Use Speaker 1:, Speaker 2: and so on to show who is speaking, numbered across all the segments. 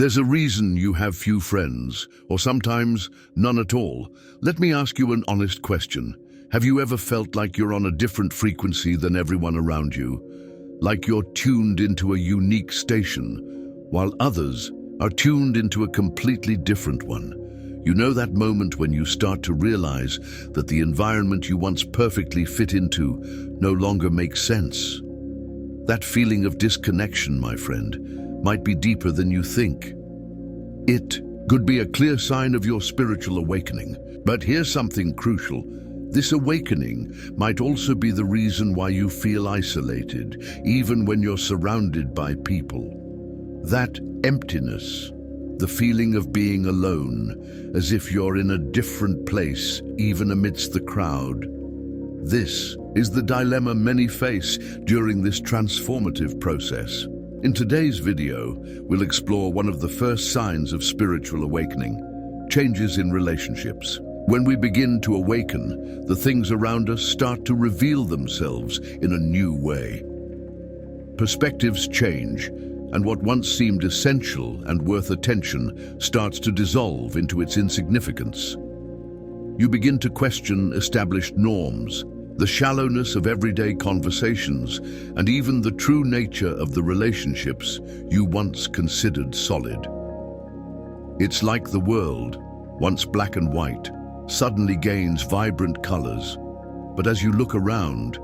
Speaker 1: There's a reason you have few friends, or sometimes none at all. Let me ask you an honest question. Have you ever felt like you're on a different frequency than everyone around you? Like you're tuned into a unique station, while others are tuned into a completely different one? You know that moment when you start to realize that the environment you once perfectly fit into no longer makes sense? That feeling of disconnection, my friend, might be deeper than you think. It could be a clear sign of your spiritual awakening. But here's something crucial. This awakening might also be the reason why you feel isolated, even when you're surrounded by people. That emptiness, the feeling of being alone, as if you're in a different place, even amidst the crowd. This is the dilemma many face during this transformative process. In today's video, we'll explore one of the first signs of spiritual awakening: changes in relationships. When we begin to awaken, the things around us start to reveal themselves in a new way. Perspectives change, and what once seemed essential and worth attention starts to dissolve into its insignificance. You begin to question established norms, the shallowness of everyday conversations, and even the true nature of the relationships you once considered solid. It's like the world, once black and white, suddenly gains vibrant colors. But as you look around,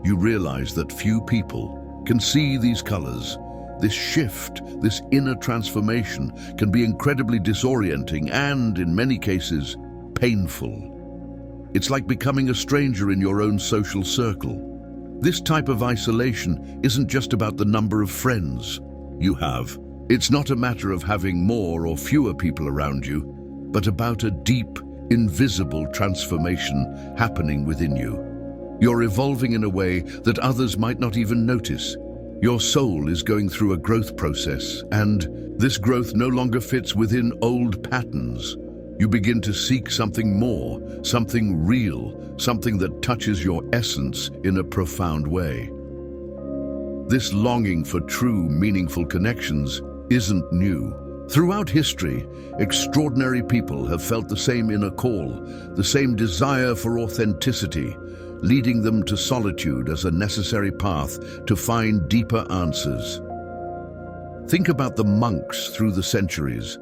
Speaker 1: you realize that few people can see these colors. This shift, this inner transformation, can be incredibly disorienting and, in many cases, painful. It's like becoming a stranger in your own social circle. This type of isolation isn't just about the number of friends you have. It's not a matter of having more or fewer people around you, but about a deep, invisible transformation happening within you. You're evolving in a way that others might not even notice. Your soul is going through a growth process, and this growth no longer fits within old patterns. You begin to seek something more, something real, something that touches your essence in a profound way. This longing for true, meaningful connections isn't new. Throughout history, extraordinary people have felt the same inner call, the same desire for authenticity, leading them to solitude as a necessary path to find deeper answers. Think about the monks through the centuries.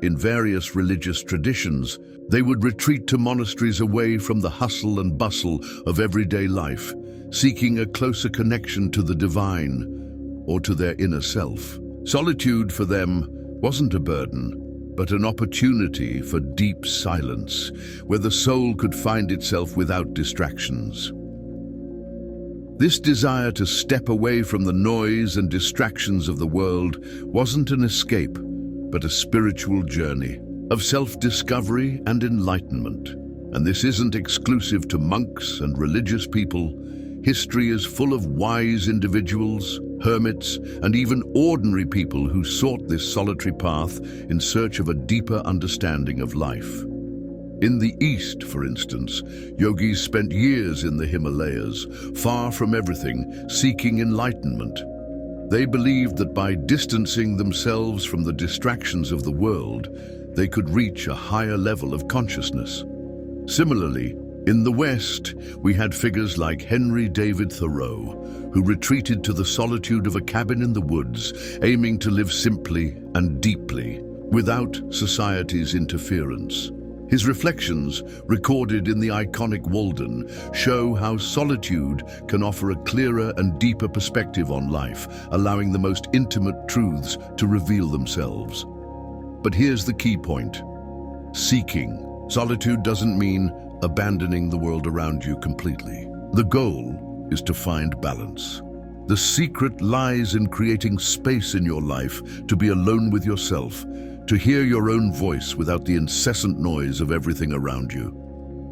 Speaker 1: In various religious traditions, they would retreat to monasteries away from the hustle and bustle of everyday life, seeking a closer connection to the divine or to their inner self. Solitude for them wasn't a burden, but an opportunity for deep silence, where the soul could find itself without distractions. This desire to step away from the noise and distractions of the world wasn't an escape, but a spiritual journey of self-discovery and enlightenment. And this isn't exclusive to monks and religious people. History is full of wise individuals, hermits, and even ordinary people who sought this solitary path in search of a deeper understanding of life. In the East, for instance, yogis spent years in the Himalayas, far from everything, seeking enlightenment. They believed that by distancing themselves from the distractions of the world, they could reach a higher level of consciousness. Similarly, in the West, we had figures like Henry David Thoreau, who retreated to the solitude of a cabin in the woods, aiming to live simply and deeply, without society's interference. His reflections, recorded in the iconic Walden, show how solitude can offer a clearer and deeper perspective on life, allowing the most intimate truths to reveal themselves. But here's the key point: seeking. Solitude doesn't mean abandoning the world around you completely. The goal is to find balance. The secret lies in creating space in your life to be alone with yourself, to hear your own voice without the incessant noise of everything around you.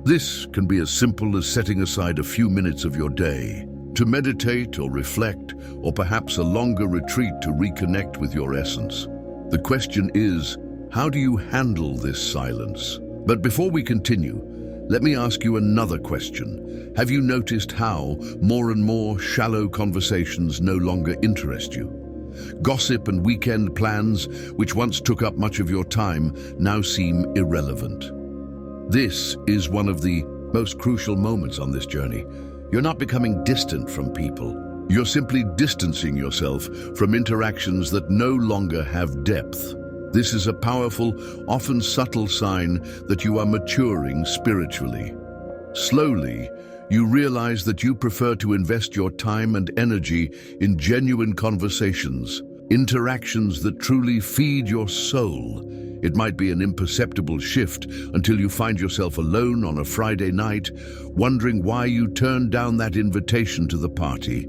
Speaker 1: This can be as simple as setting aside a few minutes of your day to meditate or reflect, or perhaps a longer retreat to reconnect with your essence. The question is, how do you handle this silence? But before we continue, let me ask you another question. Have you noticed how more and more shallow conversations no longer interest you? Gossip and weekend plans, which once took up much of your time, now seem irrelevant. This is one of the most crucial moments on this journey. You're not becoming distant from people. You're simply distancing yourself from interactions that no longer have depth. This is a powerful, often subtle sign that you are maturing spiritually. Slowly, you realize that you prefer to invest your time and energy in genuine conversations, interactions that truly feed your soul. It might be an imperceptible shift until you find yourself alone on a Friday night, wondering why you turned down that invitation to the party.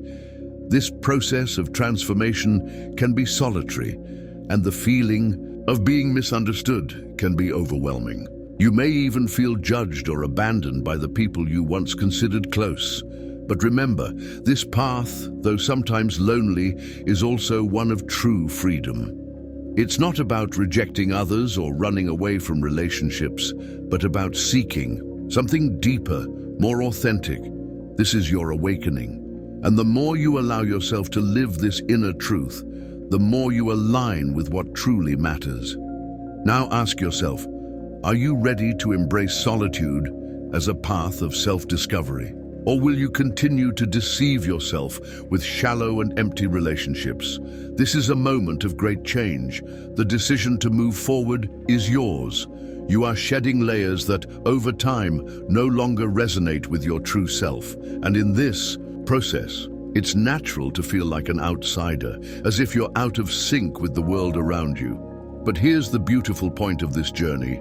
Speaker 1: This process of transformation can be solitary, and the feeling of being misunderstood can be overwhelming. You may even feel judged or abandoned by the people you once considered close. But remember, this path, though sometimes lonely, is also one of true freedom. It's not about rejecting others or running away from relationships, but about seeking something deeper, more authentic. This is your awakening. And the more you allow yourself to live this inner truth, the more you align with what truly matters. Now ask yourself, are you ready to embrace solitude as a path of self-discovery? Or will you continue to deceive yourself with shallow and empty relationships? This is a moment of great change. The decision to move forward is yours. You are shedding layers that, over time, no longer resonate with your true self. And in this process, it's natural to feel like an outsider, as if you're out of sync with the world around you. But here's the beautiful point of this journey.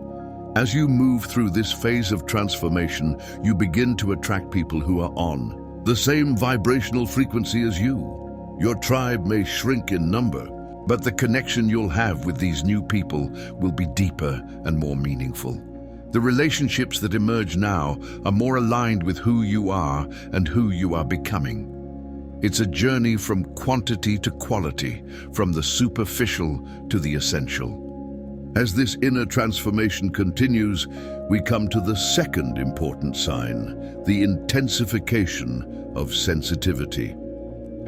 Speaker 1: As you move through this phase of transformation, you begin to attract people who are on the same vibrational frequency as you. Your tribe may shrink in number, but the connection you'll have with these new people will be deeper and more meaningful. The relationships that emerge now are more aligned with who you are and who you are becoming. It's a journey from quantity to quality, from the superficial to the essential. As this inner transformation continues, we come to the second important sign, the intensification of sensitivity.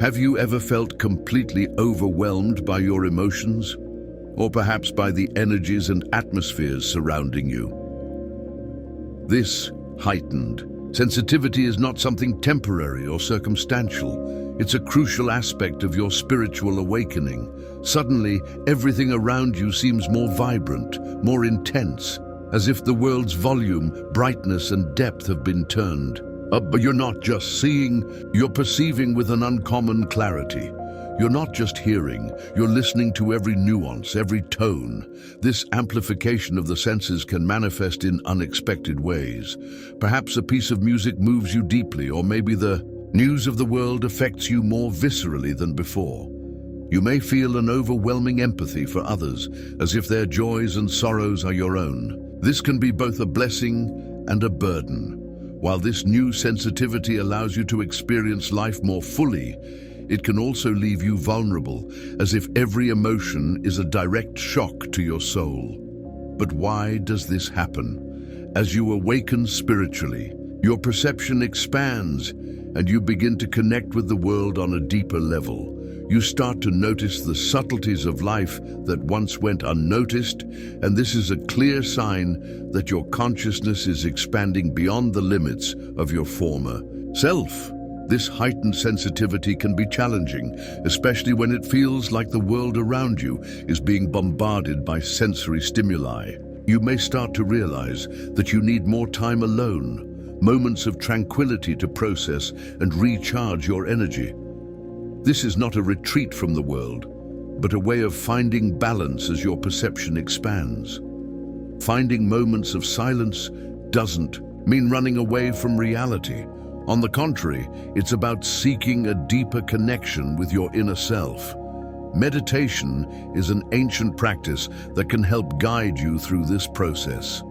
Speaker 1: Have you ever felt completely overwhelmed by your emotions? Or perhaps by the energies and atmospheres surrounding you? This heightened sensitivity is not something temporary or circumstantial. It's a crucial aspect of your spiritual awakening. Suddenly, everything around you seems more vibrant, more intense, as if the world's volume, brightness, and depth have been turned up. But you're not just seeing, you're perceiving with an uncommon clarity. You're not just hearing, you're listening to every nuance, every tone. This amplification of the senses can manifest in unexpected ways. Perhaps a piece of music moves you deeply, or maybe the news of the world affects you more viscerally than before. You may feel an overwhelming empathy for others, as if their joys and sorrows are your own. This can be both a blessing and a burden. While this new sensitivity allows you to experience life more fully, it can also leave you vulnerable, as if every emotion is a direct shock to your soul. But why does this happen? As you awaken spiritually, your perception expands, and you begin to connect with the world on a deeper level. You start to notice the subtleties of life that once went unnoticed, and this is a clear sign that your consciousness is expanding beyond the limits of your former self. This heightened sensitivity can be challenging, especially when it feels like the world around you is being bombarded by sensory stimuli. You may start to realize that you need more time alone, moments of tranquility to process and recharge your energy. This is not a retreat from the world, but a way of finding balance as your perception expands. Finding moments of silence doesn't mean running away from reality. On the contrary, it's about seeking a deeper connection with your inner self. Meditation is an ancient practice that can help guide you through this process.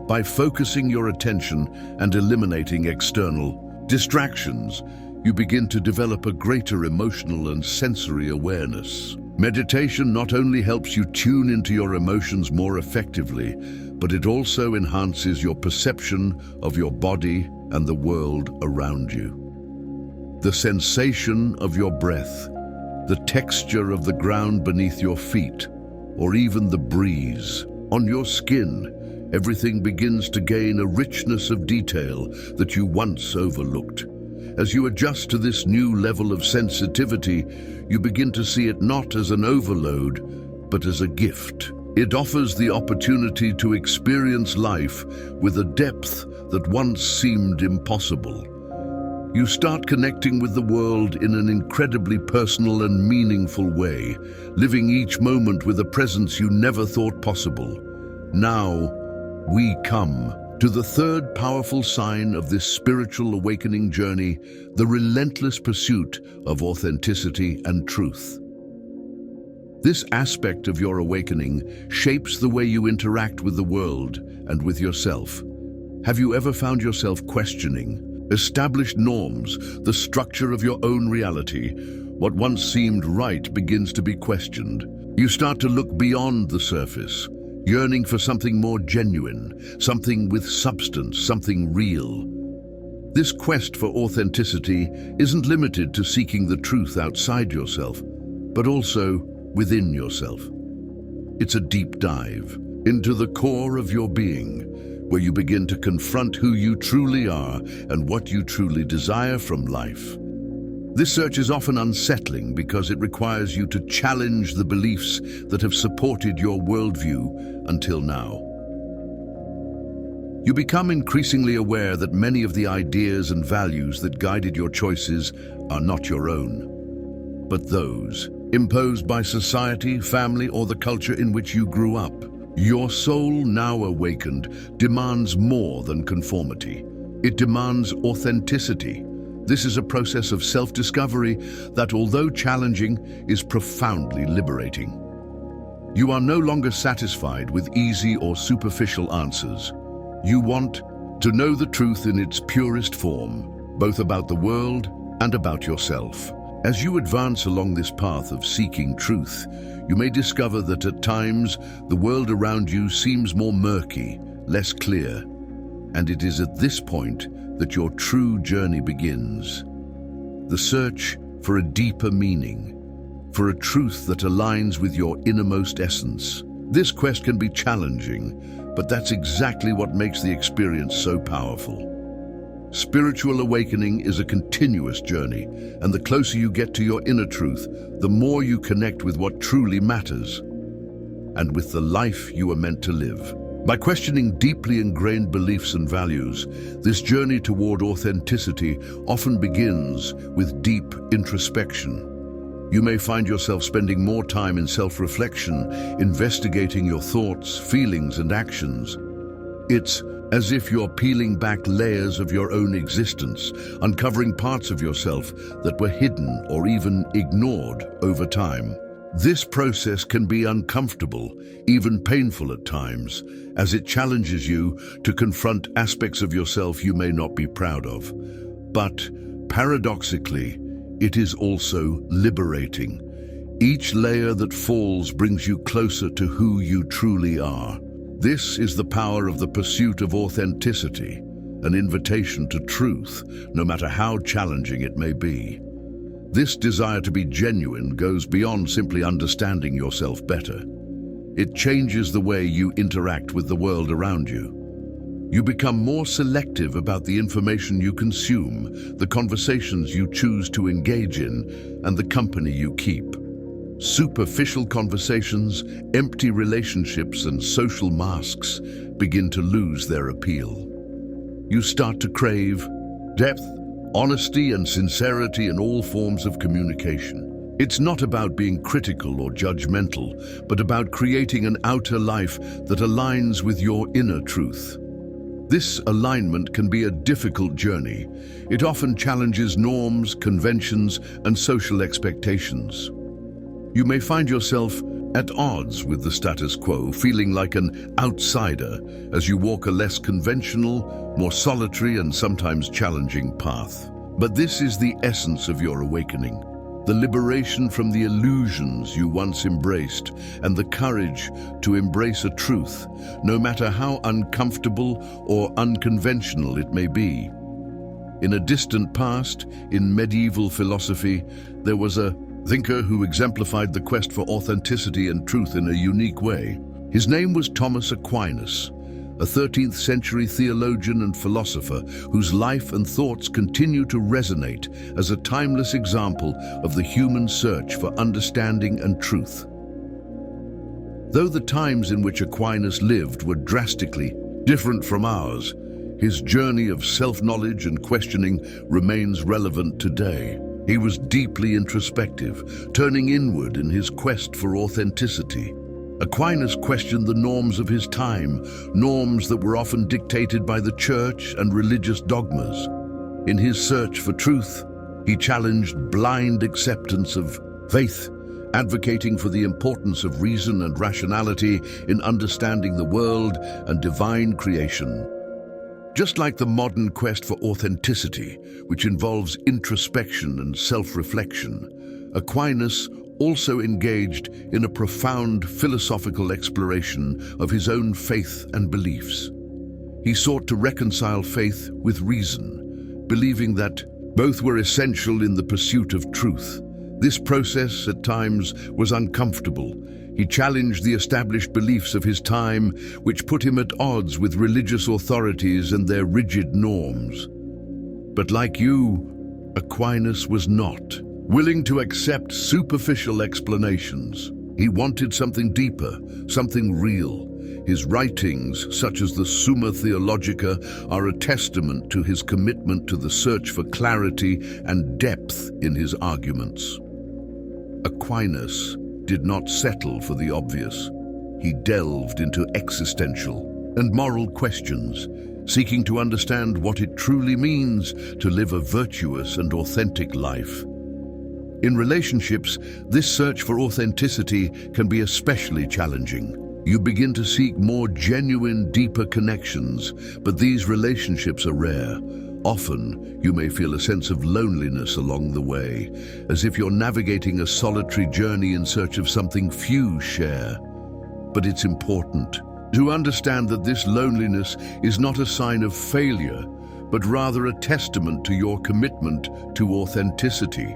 Speaker 1: By focusing your attention and eliminating external distractions, you begin to develop a greater emotional and sensory awareness. Meditation not only helps you tune into your emotions more effectively, but it also enhances your perception of your body and the world around you. The sensation of your breath. the texture of the ground beneath your feet, or even the breeze on your skin. Everything begins to gain a richness of detail that you once overlooked. As you adjust to this new level of sensitivity, you begin to see it not as an overload, but as a gift. It offers the opportunity to experience life with a depth that once seemed impossible. You start connecting with the world in an incredibly personal and meaningful way, living each moment with a presence you never thought possible. Now, we come to the third powerful sign of this spiritual awakening journey, the relentless pursuit of authenticity and truth. This aspect of your awakening shapes the way you interact with the world and with yourself. Have you ever found yourself questioning established norms, the structure of your own reality? What once seemed right begins to be questioned. You start to look beyond the surface, yearning for something more genuine, something with substance, something real. This quest for authenticity isn't limited to seeking the truth outside yourself, but also within yourself. It's a deep dive into the core of your being, where you begin to confront who you truly are and what you truly desire from life. This search is often unsettling because it requires you to challenge the beliefs that have supported your worldview until now. You become increasingly aware that many of the ideas and values that guided your choices are not your own, but those imposed by society, family, or the culture in which you grew up. Your soul, now awakened, demands more than conformity. It demands authenticity. This is a process of self-discovery that, although challenging, is profoundly liberating. You are no longer satisfied with easy or superficial answers. You want to know the truth in its purest form, both about the world and about yourself. As you advance along this path of seeking truth, you may discover that at times the world around you seems more murky, less clear, and it is at this point that your true journey begins. The search for a deeper meaning, for a truth that aligns with your innermost essence. This quest can be challenging, but that's exactly what makes the experience so powerful. Spiritual awakening is a continuous journey, and the closer you get to your inner truth, the more you connect with what truly matters and with the life you are meant to live. By questioning deeply ingrained beliefs and values, this journey toward authenticity often begins with deep introspection. You may find yourself spending more time in self-reflection, investigating your thoughts, feelings, and actions. It's as if you're peeling back layers of your own existence, uncovering parts of yourself that were hidden or even ignored over time. This process can be uncomfortable, even painful at times, as it challenges you to confront aspects of yourself you may not be proud of. But paradoxically, it is also liberating. Each layer that falls brings you closer to who you truly are. This is the power of the pursuit of authenticity, an invitation to truth, no matter how challenging it may be. This desire to be genuine goes beyond simply understanding yourself better. It changes the way you interact with the world around you. You become more selective about the information you consume, the conversations you choose to engage in, and the company you keep. Superficial conversations, empty relationships, and social masks begin to lose their appeal. You start to crave depth, honesty, and sincerity in all forms of communication. It's not about being critical or judgmental, but about creating an outer life that aligns with your inner truth. This alignment can be a difficult journey. It often challenges norms, conventions, and social expectations. You may find yourself at odds with the status quo, feeling like an outsider as you walk a less conventional, more solitary, and sometimes challenging path. But this is the essence of your awakening, the liberation from the illusions you once embraced, and the courage to embrace a truth, no matter how uncomfortable or unconventional it may be. In a distant past, in medieval philosophy, there was a thinker who exemplified the quest for authenticity and truth in a unique way. His name was Thomas Aquinas, a 13th century theologian and philosopher whose life and thoughts continue to resonate as a timeless example of the human search for understanding and truth. Though the times in which Aquinas lived were drastically different from ours, his journey of self-knowledge and questioning remains relevant today. He was deeply introspective, turning inward in his quest for authenticity. Aquinas questioned the norms of his time, norms that were often dictated by the church and religious dogmas. In his search for truth, he challenged blind acceptance of faith, advocating for the importance of reason and rationality in understanding the world and divine creation. Just like the modern quest for authenticity, which involves introspection and self-reflection, Aquinas also engaged in a profound philosophical exploration of his own faith and beliefs. He sought to reconcile faith with reason, believing that both were essential in the pursuit of truth. This process, at times, was uncomfortable. He challenged the established beliefs of his time, which put him at odds with religious authorities and their rigid norms. But like you, Aquinas was not willing to accept superficial explanations. He wanted something deeper, something real. His writings, such as the Summa Theologica, are a testament to his commitment to the search for clarity and depth in his arguments. Aquinas did not settle for the obvious. He delved into existential and moral questions, seeking to understand what it truly means to live a virtuous and authentic life. In relationships, this search for authenticity can be especially challenging. You begin to seek more genuine, deeper connections, but these relationships are rare. Often, you may feel a sense of loneliness along the way, as if you're navigating a solitary journey in search of something few share. But it's important to understand that this loneliness is not a sign of failure, but rather a testament to your commitment to authenticity.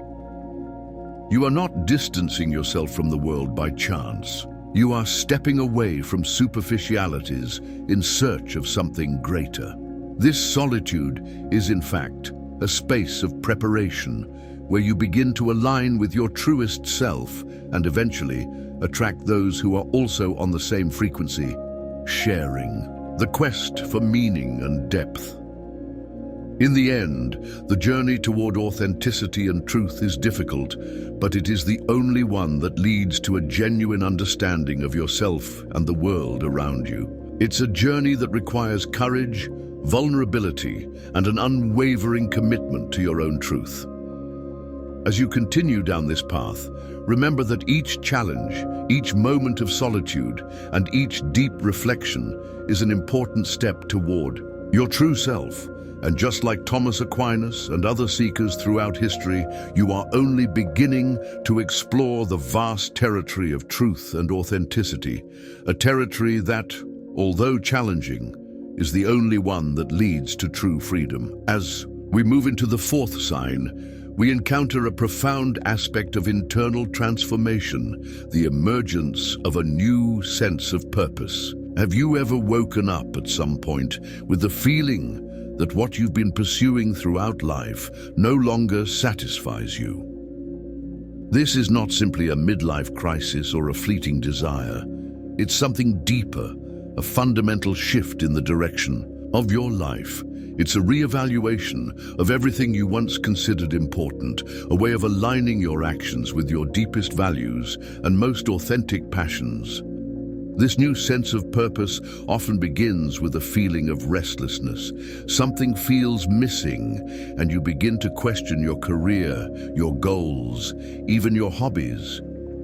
Speaker 1: You are not distancing yourself from the world by chance. You are stepping away from superficialities in search of something greater. This solitude is, in fact, a space of preparation where you begin to align with your truest self and eventually attract those who are also on the same frequency, sharing the quest for meaning and depth. In the end, the journey toward authenticity and truth is difficult, but it is the only one that leads to a genuine understanding of yourself and the world around you. It's a journey that requires courage, vulnerability, and an unwavering commitment to your own truth. As you continue down this path, remember that each challenge, each moment of solitude, and each deep reflection is an important step toward your true self. And just like Thomas Aquinas and other seekers throughout history, you are only beginning to explore the vast territory of truth and authenticity, a territory that, although challenging, is the only one that leads to true freedom. As we move into the fourth sign, we encounter a profound aspect of internal transformation, the emergence of a new sense of purpose. Have you ever woken up at some point with the feeling that what you've been pursuing throughout life no longer satisfies you? This is not simply a midlife crisis or a fleeting desire. It's something deeper, a fundamental shift in the direction of your life. It's a reevaluation of everything you once considered important, a way of aligning your actions with your deepest values and most authentic passions. This new sense of purpose often begins with a feeling of restlessness. Something feels missing, and you begin to question your career, your goals, even your hobbies.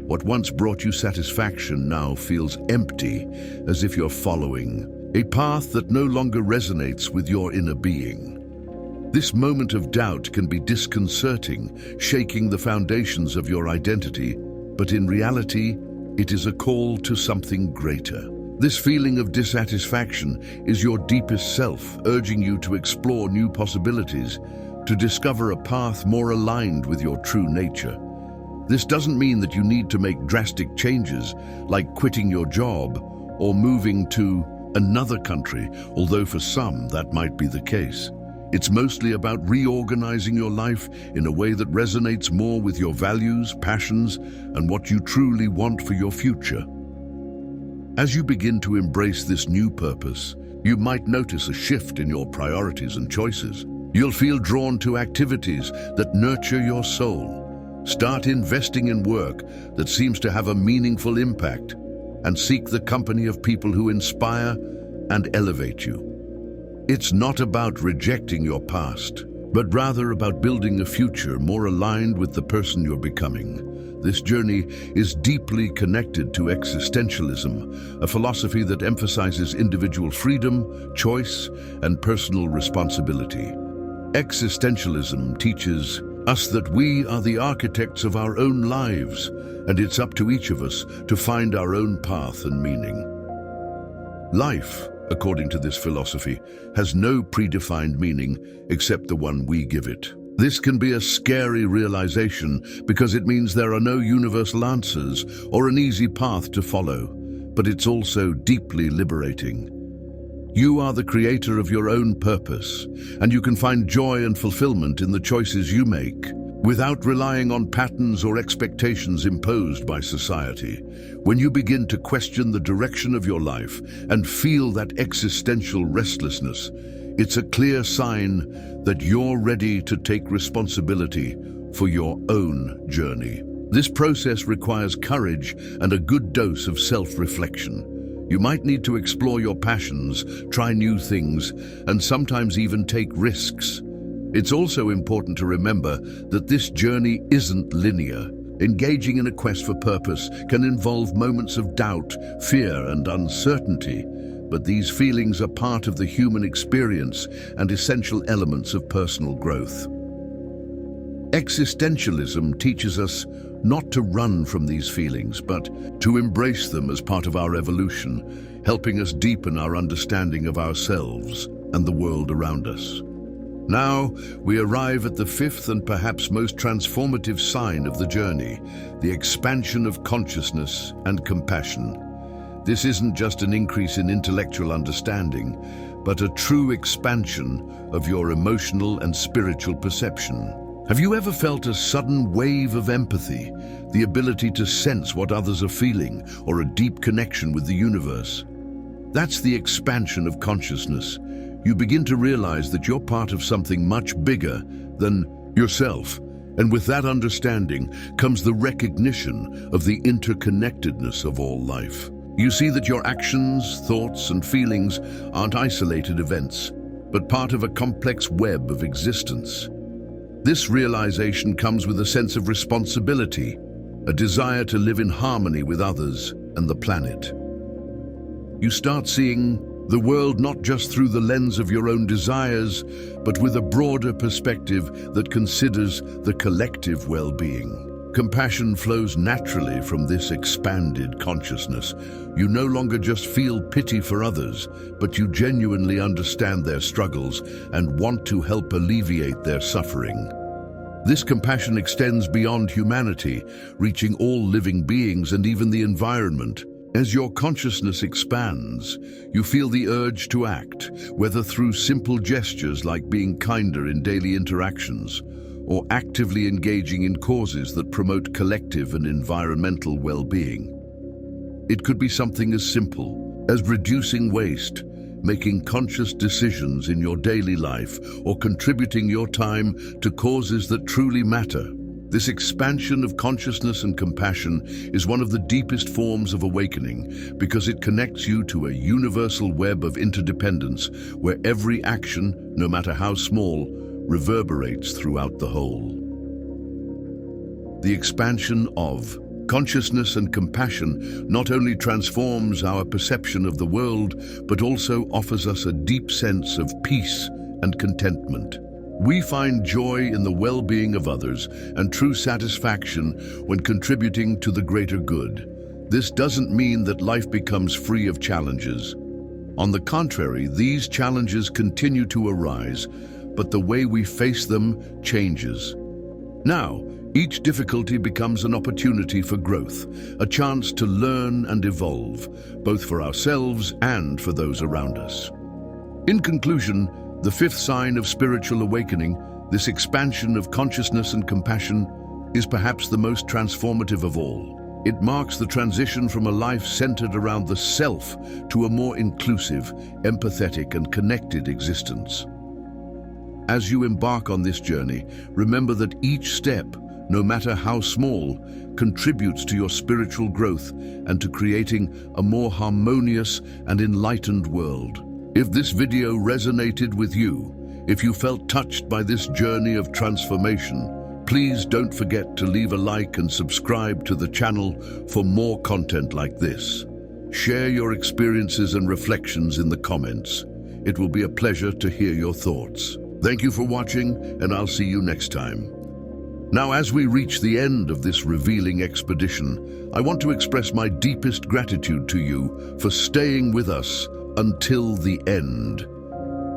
Speaker 1: What once brought you satisfaction now feels empty, as if you're following a path that no longer resonates with your inner being. This moment of doubt can be disconcerting, shaking the foundations of your identity, but in reality, it is a call to something greater. This feeling of dissatisfaction is your deepest self, urging you to explore new possibilities. to discover a path more aligned with your true nature. This doesn't mean that you need to make drastic changes, like quitting your job or moving to another country, although for some that might be the case. It's mostly about reorganizing your life in a way that resonates more with your values, passions, and what you truly want for your future. As you begin to embrace this new purpose, you might notice a shift in your priorities and choices. You'll feel drawn to activities that nurture your soul. Start investing in work that seems to have a meaningful impact, and seek the company of people who inspire and elevate you. It's not about rejecting your past, but rather about building a future more aligned with the person you're becoming. This journey is deeply connected to existentialism, a philosophy that emphasizes individual freedom, choice, and personal responsibility. Existentialism teaches us that we are the architects of our own lives, and it's up to each of us to find our own path and meaning. Life, according to this philosophy, has no predefined meaning except the one we give it. This can be a scary realization because it means there are no universal answers or an easy path to follow, but it's also deeply liberating. You are the creator of your own purpose, and you can find joy and fulfillment in the choices you make, without relying on patterns or expectations imposed by society. When you begin to question the direction of your life and feel that existential restlessness, it's a clear sign that you're ready to take responsibility for your own journey. This process requires courage and a good dose of self-reflection. You might need to explore your passions, try new things, and sometimes even take risks. It's also important to remember that this journey isn't linear. Engaging in a quest for purpose can involve moments of doubt, fear, and uncertainty, but these feelings are part of the human experience and essential elements of personal growth. Existentialism teaches us not to run from these feelings, but to embrace them as part of our evolution, helping us deepen our understanding of ourselves and the world around us. Now, we arrive at the fifth and perhaps most transformative sign of the journey, the expansion of consciousness and compassion. This isn't just an increase in intellectual understanding, but a true expansion of your emotional and spiritual perception. Have you ever felt a sudden wave of empathy, the ability to sense what others are feeling, or a deep connection with the universe? That's the expansion of consciousness. You begin to realize that you're part of something much bigger than yourself. And with that understanding comes the recognition of the interconnectedness of all life. You see that your actions, thoughts, and feelings aren't isolated events, but part of a complex web of existence. This realization comes with a sense of responsibility, a desire to live in harmony with others and the planet. You start seeing the world not just through the lens of your own desires, but with a broader perspective that considers the collective well-being. Compassion flows naturally from this expanded consciousness. You no longer just feel pity for others, but you genuinely understand their struggles and want to help alleviate their suffering. This compassion extends beyond humanity, reaching all living beings and even the environment. As your consciousness expands, you feel the urge to act, whether through simple gestures like being kinder in daily interactions, or actively engaging in causes that promote collective and environmental well-being. It could be something as simple as reducing waste, making conscious decisions in your daily life, or contributing your time to causes that truly matter. This expansion of consciousness and compassion is one of the deepest forms of awakening because it connects you to a universal web of interdependence where every action, no matter how small, reverberates throughout the whole. The expansion of consciousness and compassion not only transforms our perception of the world, but also offers us a deep sense of peace and contentment. We find joy in the well-being of others and true satisfaction when contributing to the greater good. This doesn't mean that life becomes free of challenges. On the contrary, these challenges continue to arise, but the way we face them changes. Now, each difficulty becomes an opportunity for growth, a chance to learn and evolve, both for ourselves and for those around us. In conclusion, the fifth sign of spiritual awakening, this expansion of consciousness and compassion, is perhaps the most transformative of all. It marks the transition from a life centered around the self to a more inclusive, empathetic, and connected existence. As you embark on this journey, remember that each step, no matter how small, contributes to your spiritual growth and to creating a more harmonious and enlightened world. If this video resonated with you, if you felt touched by this journey of transformation, please don't forget to leave a like and subscribe to the channel for more content like this. Share your experiences and reflections in the comments. It will be a pleasure to hear your thoughts. Thank you for watching, and I'll see you next time. Now, as we reach the end of this revealing expedition, I want to express my deepest gratitude to you for staying with us until the end.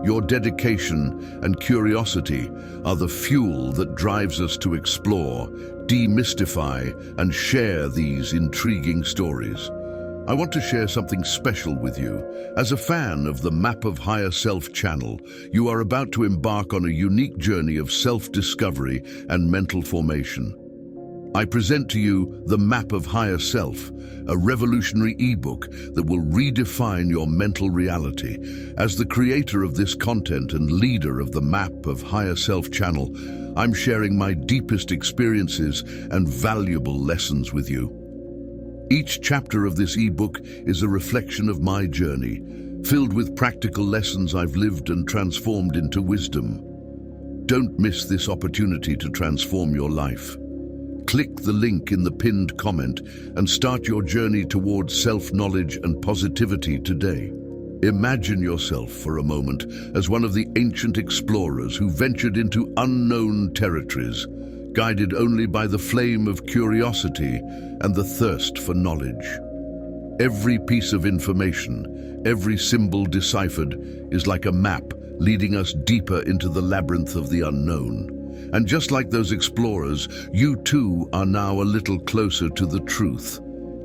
Speaker 1: Your dedication and curiosity are the fuel that drives us to explore, demystify, and share these intriguing stories. I want to share something special with you. As a fan of the Map of Higher Self channel, you are about to embark on a unique journey of self-discovery and mental formation. I present to you the Map of Higher Self, a revolutionary ebook that will redefine your mental reality. As the creator of this content and leader of the Map of Higher Self channel, I'm sharing my deepest experiences and valuable lessons with you. Each chapter of this ebook is a reflection of my journey, filled with practical lessons I've lived and transformed into wisdom. Don't miss this opportunity to transform your life. Click the link in the pinned comment and start your journey towards self-knowledge and positivity today. Imagine yourself for a moment as one of the ancient explorers who ventured into unknown territories, guided only by the flame of curiosity and the thirst for knowledge. Every piece of information, every symbol deciphered, is like a map leading us deeper into the labyrinth of the unknown. And just like those explorers, you too are now a little closer to the truth,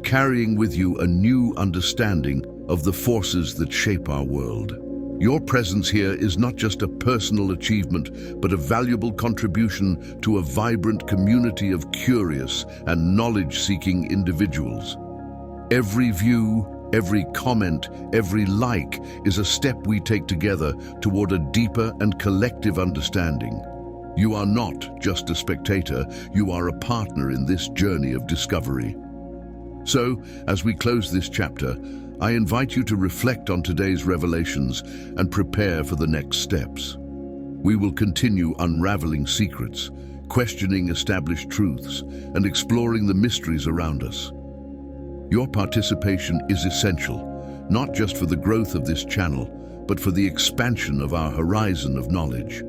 Speaker 1: carrying with you a new understanding of the forces that shape our world. Your presence here is not just a personal achievement, but a valuable contribution to a vibrant community of curious and knowledge-seeking individuals. Every view, every comment, every like is a step we take together toward a deeper and collective understanding. You are not just a spectator, you are a partner in this journey of discovery. So, as we close this chapter, I invite you to reflect on today's revelations and prepare for the next steps. We will continue unraveling secrets, questioning established truths, and exploring the mysteries around us. Your participation is essential, not just for the growth of this channel, but for the expansion of our horizon of knowledge.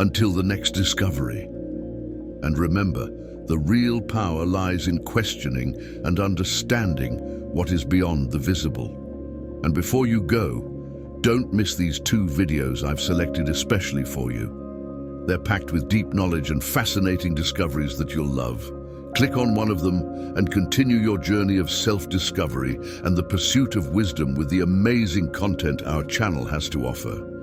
Speaker 1: Until the next discovery. And remember, the real power lies in questioning and understanding what is beyond the visible. And before you go, don't miss these 2 videos I've selected especially for you. They're packed with deep knowledge and fascinating discoveries that you'll love. Click on one of them and continue your journey of self-discovery and the pursuit of wisdom with the amazing content our channel has to offer.